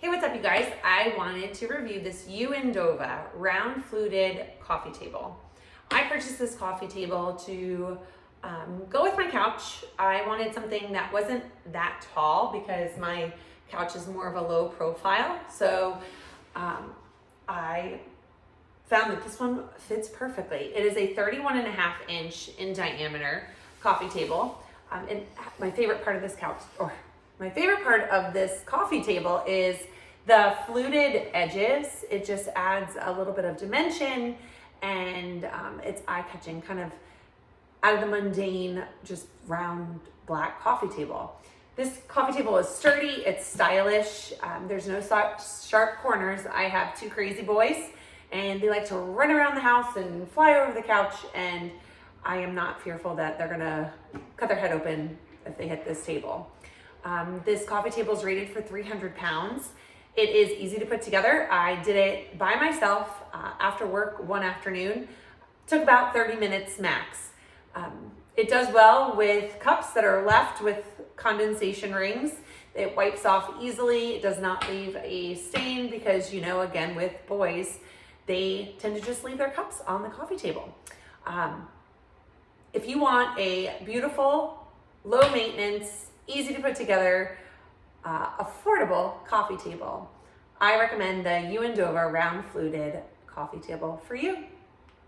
Hey, what's up you guys? I wanted to review this Dova round fluted coffee table. I purchased this coffee table to go with my couch. I wanted something that wasn't that tall because my couch is more of a low profile. So I found that this one fits perfectly. It is a 31.5 inch in diameter coffee table. And my favorite part of this couch, or my favorite part of this coffee table, is the fluted edges. It just adds a little bit of dimension, and it's eye-catching, kind of out of the mundane, just round black coffee table. This coffee table is sturdy, it's stylish, there's no sharp corners. I have two crazy boys, and they like to run around the house and fly over the couch, and I am not fearful that they're gonna cut their head open if they hit this table. This coffee table is rated for 300 pounds. It is easy to put together. I did it by myself after work one afternoon. Took about 30 minutes max. It does well with cups that are left with condensation rings. It wipes off easily. It does not leave a stain because, you know, again, with boys, they tend to just leave their cups on the coffee table. If you want a beautiful, low maintenance, easy to put together, affordable coffee table, I recommend the Dova round fluted coffee table for you.